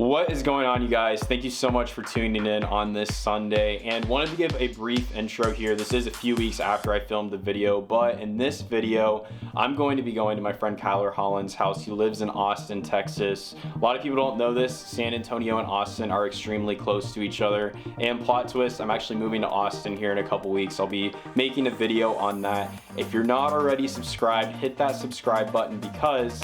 What is going on, you guys? Thank you so much for tuning in on this Sunday, and wanted to give a brief intro here. This is a few weeks after I filmed the video, but in this video I'm going to be going to my friend Holland's house. He lives in Austin, Texas. A lot of people don't know this. San Antonio and Austin are extremely close to each other, and plot twist, I'm actually moving to Austin here in a couple weeks. I'll be making a video on that. If you're not already subscribed, hit that subscribe button because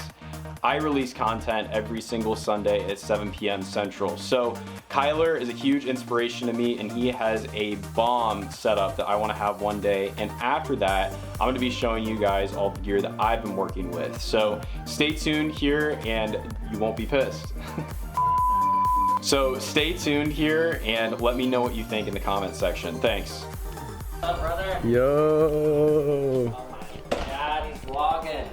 I release content every single Sunday at 7 p.m. Central. So Kyler is a huge inspiration to me, and he has a bomb setup that I want to have one day. And after that, I'm going to be showing you guys all the gear that I've been working with. So stay tuned here and you won't be pissed. So stay tuned here and let me know what you think in the comment section. Thanks. What's up, brother? Yo. Oh my God, he's vlogging.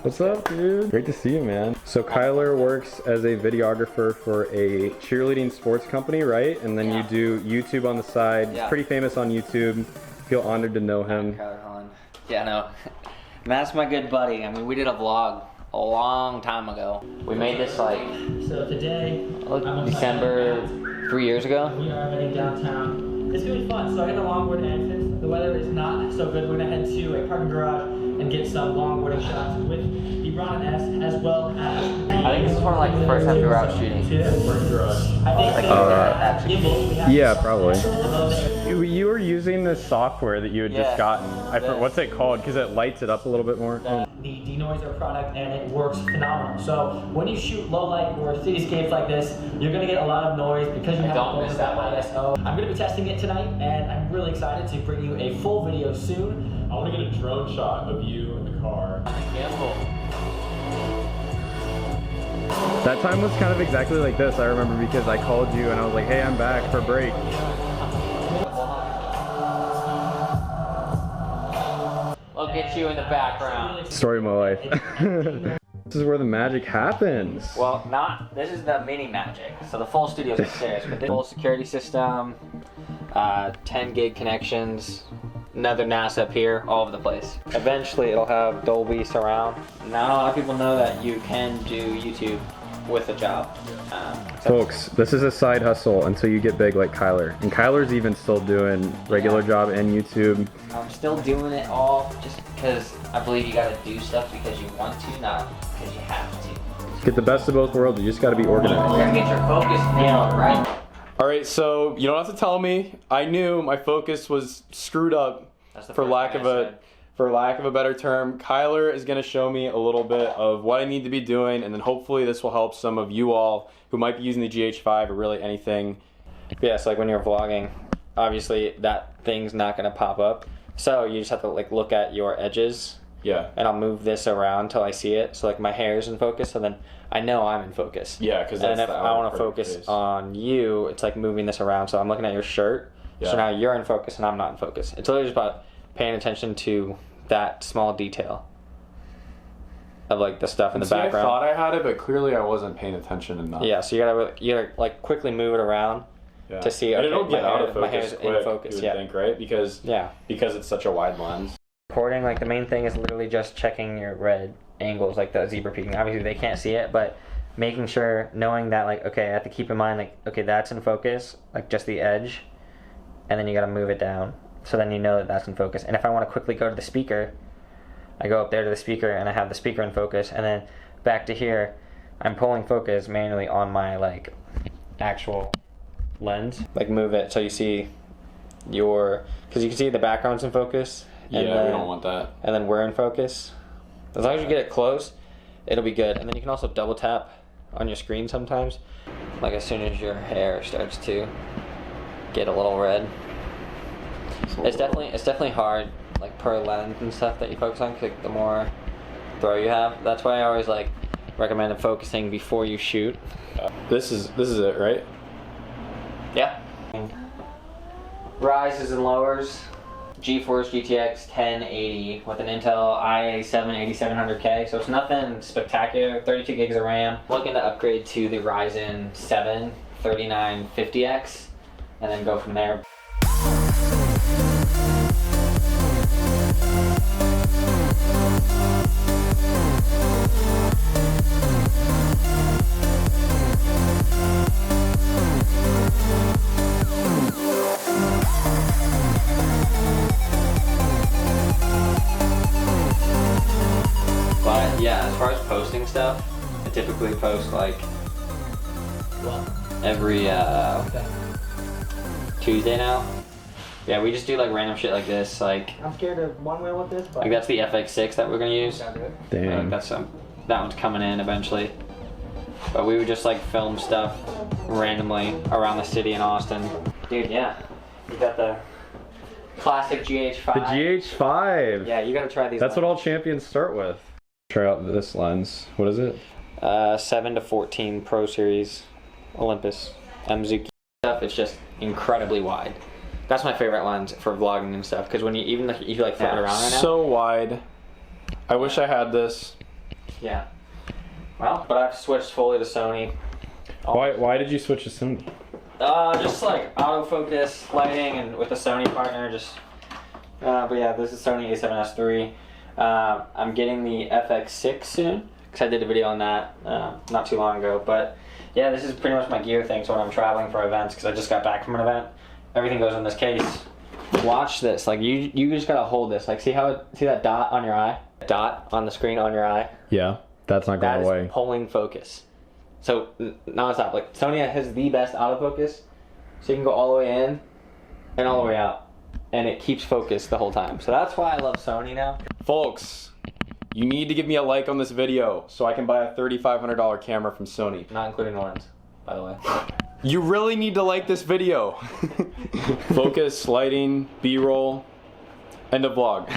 What's up, dude? Great to see you, man. So Kyler works as a videographer for a cheerleading sports company, right? And then you do YouTube on the side. He's pretty famous on YouTube. Feel honored to know him. Holland. Yeah, no. Matt's my good buddy. I mean, we did a vlog a long time ago. We made this like so today, December 3 years ago. We are heading downtown. It's gonna be fun. So I got the longboard entrance. The weather is not so good. We're gonna head to a parking garage and get some longboarding shots with LeBron and S, as well as. I think this is one of like the first time we were out shooting. Yeah, probably. You were using the software that you had just gotten. What's it called? Because it lights it up a little bit more. The denoiser product, and it works phenomenal. So when you shoot low light or cityscapes like this, you're gonna get a lot of noise because you have don't miss that ISO. I'm gonna be testing it tonight, and I'm really excited to bring you a full video soon. I want to get a drone shot of you in the car. That time was kind of exactly like this, I remember, because I called you and I was like, hey, I'm back for break. We'll get you in the background. Story of my life. This is where the magic happens. Well, this is the mini magic. So the full studio's upstairs, but the full security system, 10 gig connections, another NAS up here, all over the place. Eventually it'll have Dolby surround. Not a lot of people know that you can do YouTube with a job. Folks, this is a side hustle until you get big like Kyler. And Kyler's even still doing regular job and YouTube. I'm still doing it all just because I believe you gotta do stuff because you want to, not because you have to. Get the best of both worlds, you just gotta be organized. You gotta get your focus nailed, right? Alright, so you don't have to tell me. I knew my focus was screwed up, for lack of a better term. Kyler is going to show me a little bit of what I need to be doing, and then hopefully this will help some of you all who might be using the GH5 or really anything. Yeah, so like when you're vlogging, obviously that thing's not going to pop up. So you just have to like look at your edges. Yeah. And I'll move this around until I see it. So like my hair's in focus, and then I know I'm in focus. Yeah, because that's and if I want to focus on you, it's like moving this around. So I'm looking at your shirt. Yeah. So now you're in focus and I'm not in focus. It's literally just about paying attention to that small detail of like the stuff in the background. I thought I had it, but clearly I wasn't paying attention enough. Yeah, so you gotta like quickly move it around to see. Okay, it'll get out of focus. My hair's in focus. You would think, right? Because it's such a wide lens. Recording, like the main thing is literally just checking your red angles, like the zebra peaking. Obviously they can't see it, but making sure, knowing that like, okay, I have to keep in mind like, okay, that's in focus, like just the edge, and then you gotta move it down. So then you know that that's in focus. And if I want to quickly go to the speaker, I go up there to the speaker and I have the speaker in focus, and then back to here, I'm pulling focus manually on my like actual lens. Like move it so you see because you can see the background's in focus. And yeah, we don't want that. And then we're in focus. As long as you get it close, it'll be good. And then you can also double tap on your screen sometimes. Like as soon as your hair starts to get a little red. It's definitely hard, like per lens and stuff that you focus on, because like, the more throw you have. That's why I always like recommend focusing before you shoot. This is it, right? Yeah. Rises and lowers. GeForce GTX 1080 with an Intel i7 8700K, so it's nothing spectacular. 32 gigs of RAM. Looking to upgrade to the Ryzen 7 3950X and then go from there. typically post like Well, every okay. Tuesday now. Yeah, we just do like random shit like this. Like I'm scared of one wheel with this, but that's the FX6 that we're gonna use. Dang. That's that one's coming in eventually. But we would just like film stuff randomly around the city in Austin. Dude, yeah. You got the classic GH5. The GH5. Yeah, you gotta try these. That's what all champions start with. Try out this lens. What is it? 7-14 Pro Series Olympus Mzuki stuff. It's just incredibly wide. That's my favorite lens for vlogging and stuff. Because when you even if you like flip it around right now. So wide. I wish I had this. Yeah. Well, but I've switched fully to Sony. Why did you switch to Sony? Just like autofocus lighting and with a Sony partner. Just. But yeah, this is Sony A7S III. I'm getting the FX6 soon because I did a video on that not too long ago. But yeah, this is pretty much my gear thing. So when I'm traveling for events, because I just got back from an event, everything goes in this case. Watch this. Like you just gotta hold this. Like see that dot on your eye? Dot on the screen on your eye. Yeah, that's not going away. That is pulling focus. So nonstop. Like Sony has the best autofocus, so you can go all the way in and all the way out. And it keeps focus the whole time. So that's why I love Sony now. Folks, you need to give me a like on this video so I can buy a $3,500 camera from Sony. Not including the lens, by the way. You really need to like this video. Focus, lighting, B-roll, end of vlog.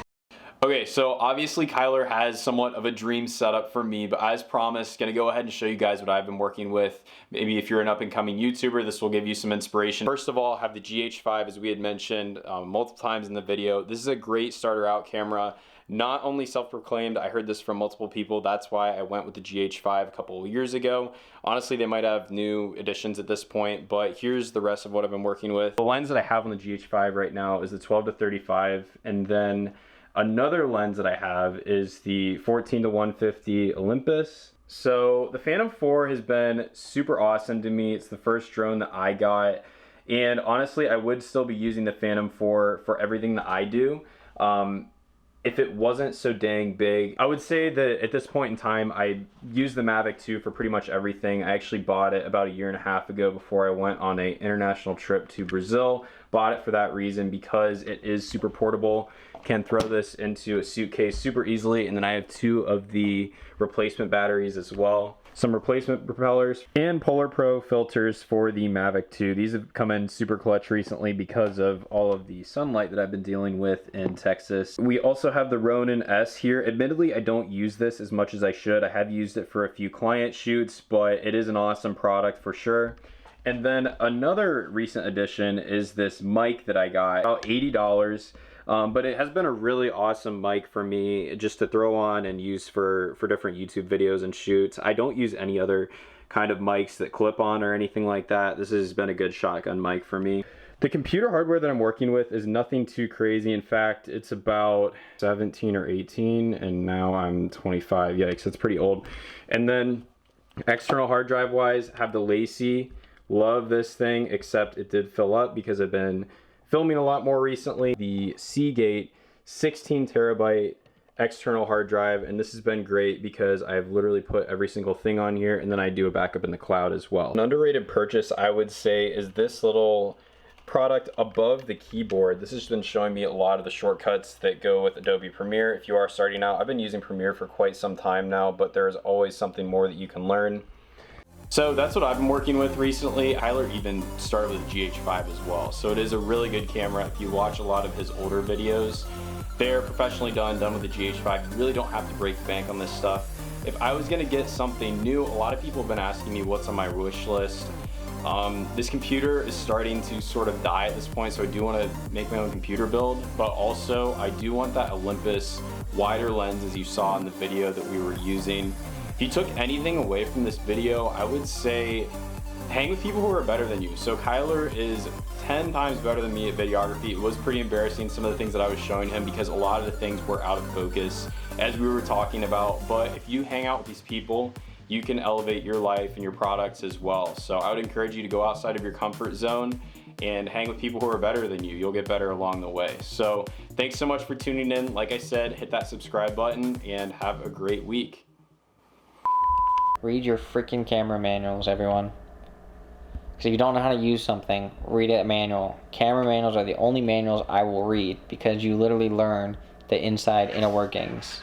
Okay, so obviously Kyler has somewhat of a dream setup for me, but as promised, gonna go ahead and show you guys what I've been working with. Maybe if you're an up-and-coming YouTuber, this will give you some inspiration. First of all, I have the GH5, as we had mentioned multiple times in the video. This is a great starter out camera. Not only self-proclaimed, I heard this from multiple people. That's why I went with the GH5 a couple of years ago. Honestly, they might have new additions at this point, but here's the rest of what I've been working with. The lens that I have on the GH5 right now is the 12-35, and then another lens that I have is the 14-150 Olympus. So the Phantom 4 has been super awesome to me. It's the first drone that I got. And honestly, I would still be using the Phantom 4 for everything that I do. If it wasn't so dang big. I would say that at this point in time, I use the Mavic 2 for pretty much everything. I actually bought it about 1.5 years ago before I went on an international trip to Brazil. Bought it for that reason because it is super portable. Can throw this into a suitcase super easily, and then I have 2 of the replacement batteries as well. Some replacement propellers and Polar Pro filters for the Mavic 2. These have come in super clutch recently because of all of the sunlight that I've been dealing with in Texas. We also have the Ronin S here. Admittedly, I don't use this as much as I should. I have used it for a few client shoots, but it is an awesome product for sure. And then another recent addition is this mic that I got, about $80. But it has been a really awesome mic for me just to throw on and use for different YouTube videos and shoots. I don't use any other kind of mics that clip on or anything like that. This has been a good shotgun mic for me. The computer hardware that I'm working with is nothing too crazy. In fact, it's about 17 or 18 and now I'm 25. Yikes, that's pretty old. And then external hard drive wise, have the Lacey. Love this thing, except it did fill up because I've been filming a lot more recently. The Seagate 16 terabyte external hard drive, and this has been great because I've literally put every single thing on here, and then I do a backup in the cloud as well. An underrated purchase, I would say, is this little product above the keyboard. This has been showing me a lot of the shortcuts that go with Adobe Premiere. If you are starting out, I've been using Premiere for quite some time now, but there's always something more that you can learn. So that's what I've been working with recently. Kyler even started with GH5 as well. So it is a really good camera. If you watch a lot of his older videos, they're professionally done with the GH5. You really don't have to break the bank on this stuff. If I was gonna get something new, a lot of people have been asking me what's on my wish list. This computer is starting to sort of die at this point, so I do want to make my own computer build, but also I do want that Olympus wider lens as you saw in the video that we were using. If you took anything away from this video, I would say hang with people who are better than you. So Kyler is 10 times better than me at videography. It was pretty embarrassing, some of the things that I was showing him, because a lot of the things were out of focus as we were talking about. But if you hang out with these people, you can elevate your life and your products as well. So I would encourage you to go outside of your comfort zone and hang with people who are better than you. You'll get better along the way. So thanks so much for tuning in. Like I said, hit that subscribe button and have a great week. Read your freaking camera manuals, everyone. Because if you don't know how to use something, read a manual. Camera manuals are the only manuals I will read because you literally learn the inside inner workings.